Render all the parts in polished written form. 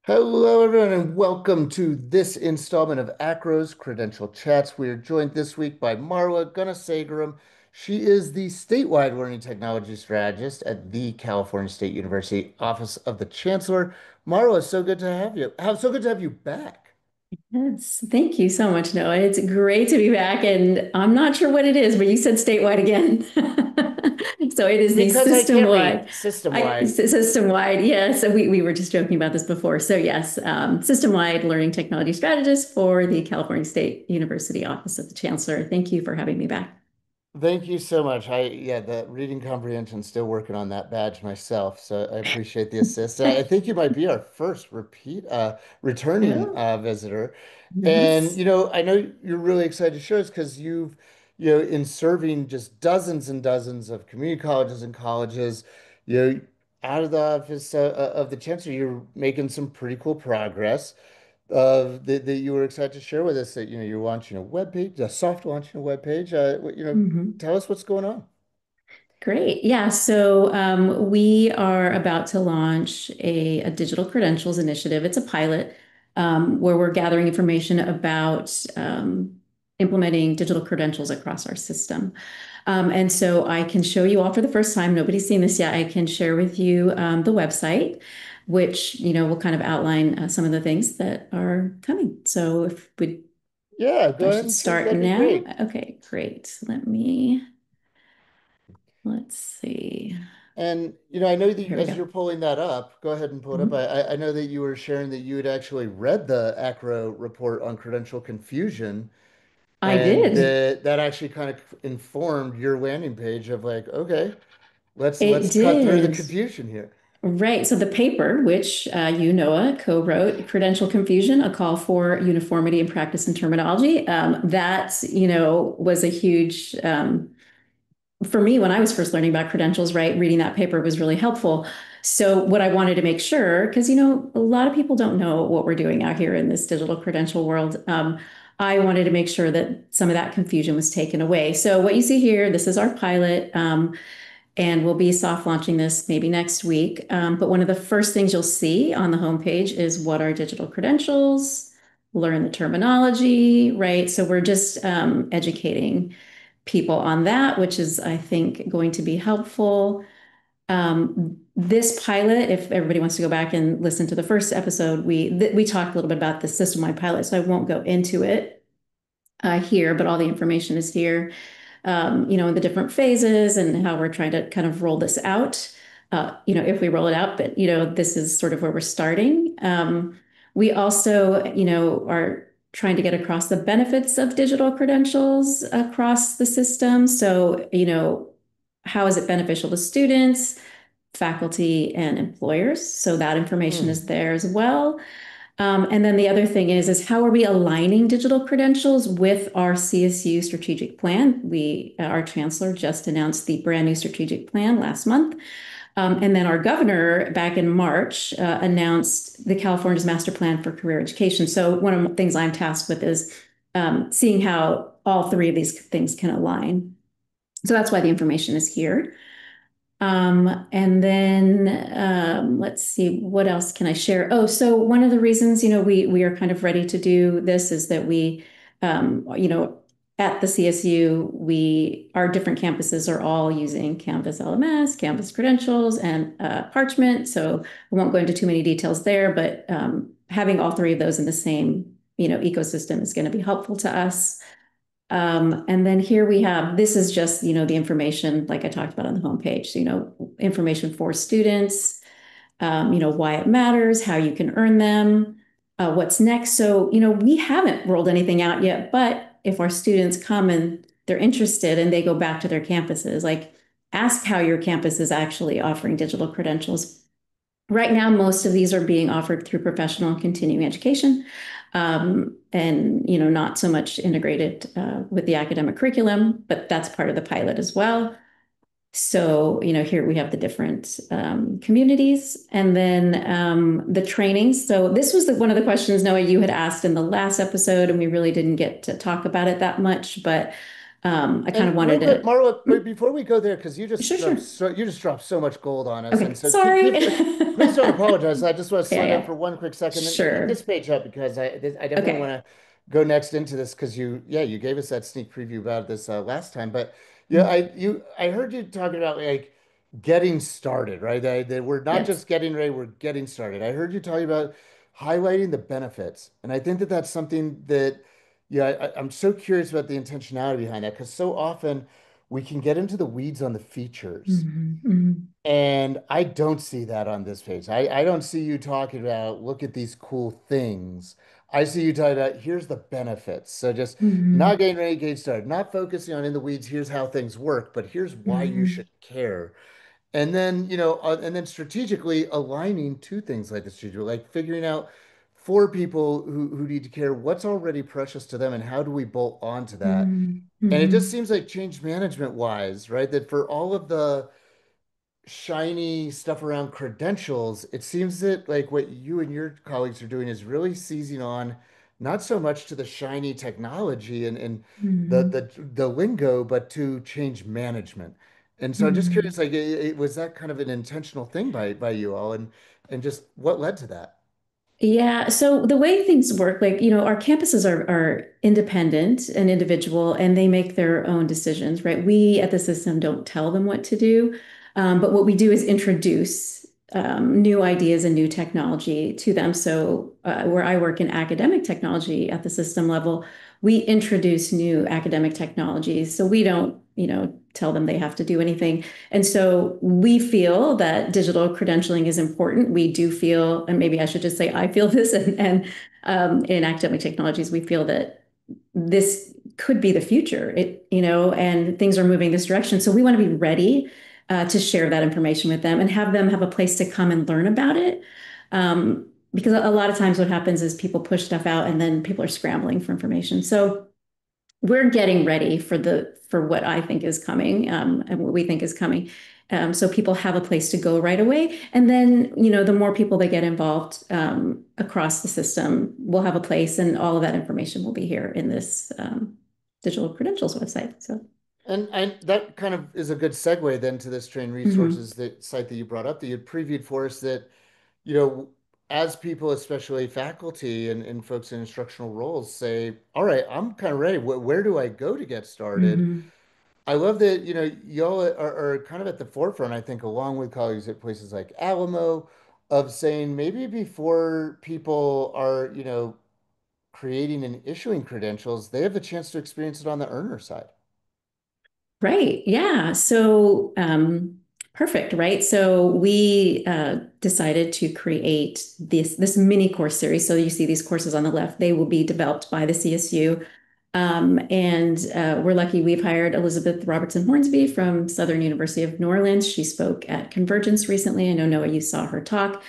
Hello, everyone, and welcome to this installment of AACRAO's Credential Chats. We are joined this week by Marla Gunasegaram. She is the statewide learning technology strategist at the California State University Office of the Chancellor. Marla, so good to have you. So good to have you back. Yes, thank you so much, Noah. It's great to be back, and I'm not sure what it is, but you said statewide again. So it is the Because I can't system-wide. read system-wide. System-wide, yes. So we were just joking about this before. So yes, system-wide learning technology strategist for the California State University Office of the Chancellor. Thank you for having me back. Thank you so much. Yeah, the reading comprehension, still working on that badge myself, so I appreciate the assist. I think you might be our first returning Oh, visitor. And, nice. I know you're really excited to show us because in serving just dozens and dozens of community colleges and colleges, you know, out of the office of the chancellor, you're making some pretty cool progress that you were excited to share with us that you're launching a web page, a soft launching a web page. Mhm. Tell us what's going on. Great. Yeah. So we are about to launch a digital credentials initiative. It's a pilot where we're gathering information about implementing digital credentials across our system. And so I can show you all for the first time. Nobody's seen this yet. I can share with you the website, which, will kind of outline some of the things that are coming. So if we, Yeah, go I ahead should and share. start That'd be now. great. Okay, great. Let's see. And I know that Here we as go. you're pulling that up, go ahead and pull it up. Mhm. I know that you were sharing that you had actually read the ACRO report on credential confusion, I and did. that actually kind of informed your landing page of like, okay, let's It cut through the did. confusion here. Right. So the paper, which Noah, co-wrote, Credential Confusion, A Call for Uniformity in Practice and Terminology, that, was a huge, for me, when I was first learning about credentials, right, reading that paper was really helpful. So what I wanted to make sure, because, a lot of people don't know what we're doing out here in this digital credential world. I wanted to make sure that some of that confusion was taken away. So what you see here, this is our pilot. And we'll be soft launching this maybe next week. But one of the first things you'll see on the homepage is what are digital credentials, learn the terminology, right? So we're just educating people on that, which is, I think, going to be helpful. This pilot, if everybody wants to go back and listen to the first episode, we talked a little bit about the system-wide pilot, so I won't go into it here, but all the information is here, in the different phases and how we're trying to kind of roll this out, if we roll it out. But, this is sort of where we're starting. We also, are trying to get across the benefits of digital credentials across the system. So, how is it beneficial to students, faculty, and employers? So that information Hmm. is there as well. And then the other thing is how are we aligning digital credentials with our CSU strategic plan? Our chancellor just announced the brand new strategic plan last month. And then our governor back in March announced the California's master plan for career education. So one of the things I'm tasked with is seeing how all three of these things can align. So that's why the information is here. And then let's see, what else can I share? Oh, so one of the reasons, we are kind of ready to do this is that at the CSU, our different campuses are all using Canvas LMS, Canvas Credentials, and Parchment. So I won't go into too many details there, but having all three of those in the same, ecosystem is going to be helpful to us. And then here we have, this is just, the information like I talked about on the homepage, so, information for students, why it matters, how you can earn them, what's next. So, we haven't rolled anything out yet, but if our students come and they're interested and they go back to their campuses, like ask how your campus is actually offering digital credentials. Right now, most of these are being offered through professional and continuing education, and not so much integrated with the academic curriculum, but that's part of the pilot as well. So, here we have the different communities and then the trainings. So this was one of the questions, Noah, you had asked in the last episode, and we really didn't get to talk about it that much. But I kind of And wanted real quick, to, Marla, Hmm, before we go there, because sure, sure. you just dropped so much gold on us, and Okay, so sorry. please don't apologize. I just want to Yeah, slow down yeah, for one quick second and get this sure. page up because I definitely Okay. want to go next into this because you gave us that sneak preview about this last time, but yeah, Mm. I heard you talking about like getting started, right? That we're not Yes. just getting ready, we're getting started. I heard you talking about highlighting the benefits, and I think that that's something that. Yeah, I'm so curious about the intentionality behind that because so often we can get into the weeds on the features. Mhm, mhm, And I don't see that on this page. I don't see you talking about, look at these cool things. I see you talking about, here's the benefits. So just not mhm, getting ready to get started, not focusing on in the weeds, here's how things work, but here's why you mhm, should care. And then, and then strategically aligning to things like this, like figuring out for people who need to care what's already precious to them and how do we bolt onto that. mhm, And it just mhm, seems like change management wise, right? That for all of the shiny stuff around credentials, it seems that like what you and your colleagues are doing is really seizing on not so much to the shiny technology and mhm, the lingo, but to change management. And so I'm just curious, mhm. like, was that kind of an intentional thing by you all, and just what led to that? Yeah, so the way things work, like, our campuses are independent and individual, and they make their own decisions, right? We at the system don't tell them what to do, but what we do is introduce new ideas and new technology to them. So, where I work in academic technology at the system level, we introduce new academic technologies. So we don't, tell them they have to do anything. And so we feel that digital credentialing is important. We do feel, and maybe I should just say I feel this, and in academic technologies, we feel that this could be the future. And things are moving this direction. So we want to be ready to share that information with them and have them have a place to come and learn about it. Because a lot of times what happens is people push stuff out and then people are scrambling for information. So we're getting ready for what I think is coming, and what we think is coming. So people have a place to go right away, and then the more people that get involved across the system will have a place, and all of that information will be here in this digital credentials website. So, And that kind of is a good segue then to this train mhm. resources that site that you brought up that you previewed for us that you know, as people, especially faculty and folks in instructional roles, say, all right, I'm kind of ready. Where do I go to get started? Mhm. I love that, y'all are kind of at the forefront, I think, along with colleagues at places like Alamo, of saying maybe before people are, creating and issuing credentials, they have the chance to experience it on the earner side. Right. Yeah. So, perfect. Right. So we decided to create this mini course series. So you see these courses on the left. They will be developed by the CSU. And we're lucky we've hired Elizabeth Robertson Hornsby from Southern University of New Orleans. She spoke at Convergence recently. I know, Noah, you saw her talk.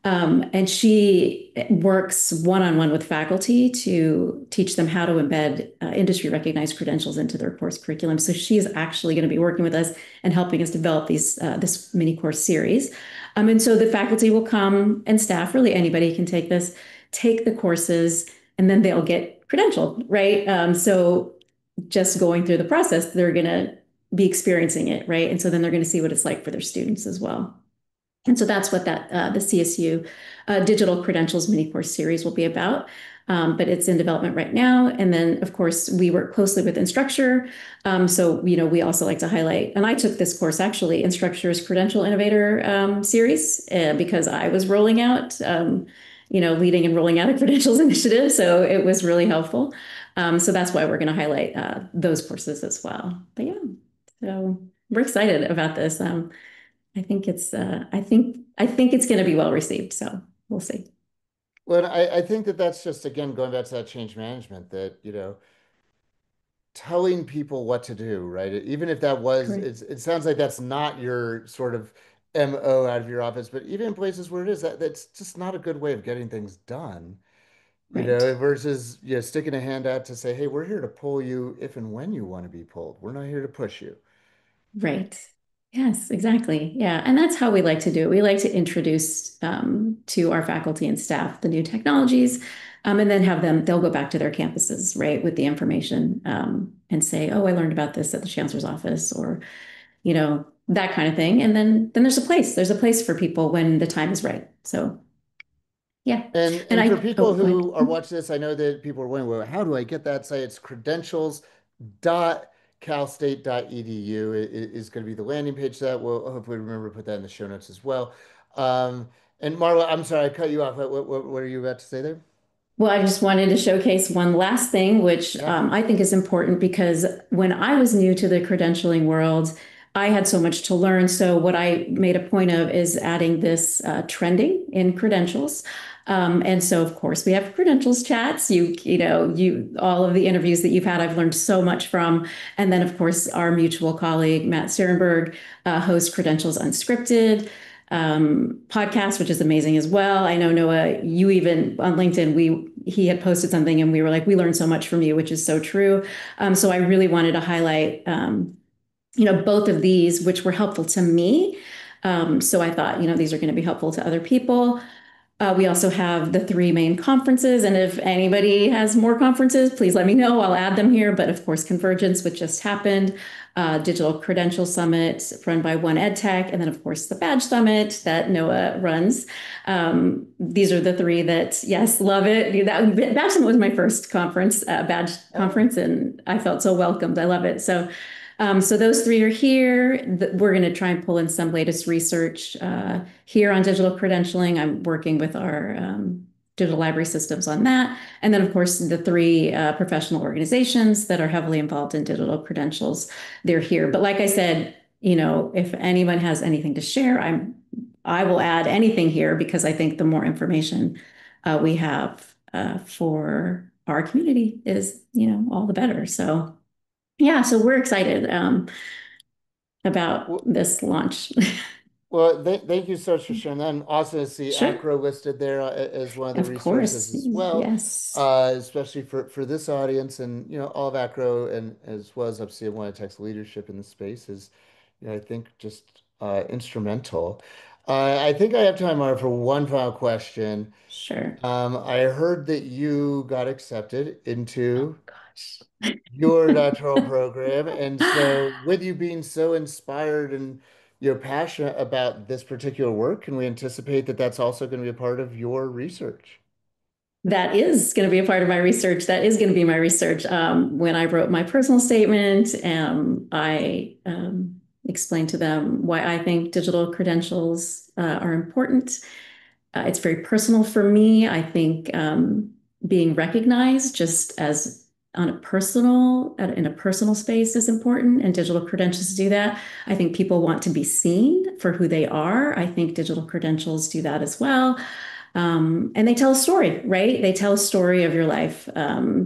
And she works one-on-one with faculty to teach them how to embed industry recognized credentials into their course curriculum. So she is actually going to be working with us and helping us develop this mini course series. And so the faculty will come, and staff, really anybody can take this, take the courses, and then they'll get credentialed, right? So just going through the process, they're going to be experiencing it, right? And so then they're going to see what it's like for their students as well. And so that's what the CSU Digital Credentials mini course series will be about. But it's in development right now. And then, of course, we work closely with Instructure. So, we also like to highlight, and I took this course actually, Instructure's Credential Innovator series, because I was rolling out, leading and rolling out a credentials initiative. So it was really helpful. So that's why we're going to highlight those courses as well. But yeah, so we're excited about this. I think it's going to be well received. So we'll see. Well, I think that that's just, again, going back to that change management that, telling people what to do, right? Even if that was, Correct. it sounds like that's not your sort of MO out of your office, but even in places where it is, that's just not a good way of getting things done, Right. versus, sticking a hand out to say, hey, we're here to pull you if and when you want to be pulled. We're not here to push you. Right. Yes, exactly. Yeah. And that's how we like to do it. We like to introduce to our faculty and staff the new technologies. And then have them, they'll go back to their campuses, right, with the information and say, oh, I learned about this at the chancellor's office or, that kind of thing. And then there's a place for people when the time is right. So yeah. And And for oh, people go ahead. who are watching this, I know that people are wondering, well, how do I get that site? It's credentials.calstate.edu is going to be the landing page that we'll hopefully remember to put that in the show notes as well. And Marla, I'm sorry, I cut you off. What are you about to say there? Well, I just wanted to showcase one last thing, which Yeah. I think is important because when I was new to the credentialing world, I had so much to learn. So, what I made a point of is adding this trending in credentials. And so, of course, we have credentials chats. All of the interviews that you've had, I've learned so much from. And then, of course, our mutual colleague, Matt Sterenberg, hosts Credentials Unscripted podcast, which is amazing as well. I know Noah, you even on LinkedIn, he had posted something and we were like, we learned so much from you, which is so true. So I really wanted to highlight, both of these, which were helpful to me. So I thought, these are going to be helpful to other people. We also have the three main conferences, and if anybody has more conferences, please let me know. I'll add them here. But of course, Convergence, which just happened, Digital Credential Summit run by One EdTech, and then of course the Badge Summit that Noah runs. These are the three that, yes, love it. That Badge Summit was my first conference, Badge Oh. conference, and I felt so welcomed. I love it. So those three are here. We're going to try and pull in some latest research here on digital credentialing. I'm working with our digital library systems on that. And then, of course, the three professional organizations that are heavily involved in digital credentials, they're here. But like I said, if anyone has anything to share, I will add anything here because I think the more information we have for our community is, all the better. So yeah, so we're excited about Well, this launch. well, thank you so much for sharing that. And also to see Sure. AACRAO listed there as one of the Of resources course. as well, Yes. especially for this audience and all of AACRAO and as well as obviously one of Tech's leadership in the space is I think just instrumental. I think I have time, Mara, for one final question. Sure. I heard that you got accepted Oh into gosh. your doctoral program. And so, with you being so inspired and you're passionate about this particular work, can we anticipate that that's also going to be a part of your research? That is going to be a part of my research. That is going to be my research. When I wrote my personal statement, I explained to them why I think digital credentials are important. It's very personal for me. I think being recognized just as on a personal in a personal space is important, and digital credentials do that. I think people want to be seen for who they are. I think digital credentials do that as well. And they tell a story, right? They tell a story of your life.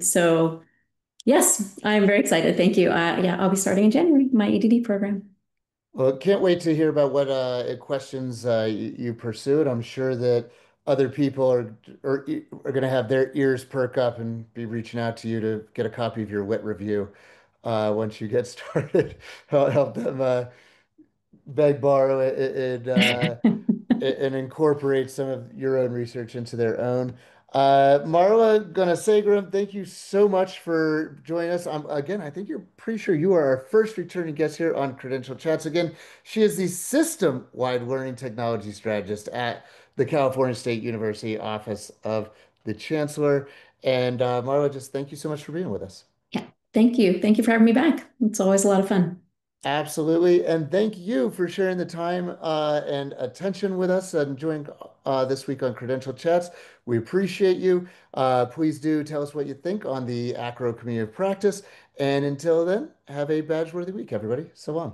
So yes, I'm very excited. Thank you. Yeah, I'll be starting in January, my EDD program. Well, can't wait to hear about what questions you pursued. I'm sure that other people are going to have their ears perk up and be reaching out to you to get a copy of your wit review once you get started. Help them beg, borrow it, and incorporate some of your own research into their own. Marla Gunasegaram, thank you so much for joining us. Again, I think you're pretty sure you are our first returning guest here on Credential Chats. Again, she is the system-wide learning technology strategist at the California State University Office of the Chancellor. And Marla, just thank you so much for being with us. Yeah, thank you. Thank you for having me back. It's always a lot of fun. Absolutely. And thank you for sharing the time and attention with us and joining this week on Credential Chats. We appreciate you. Please do tell us what you think on the AACRAO Community of Practice. And until then, have a badge-worthy week, everybody. So long.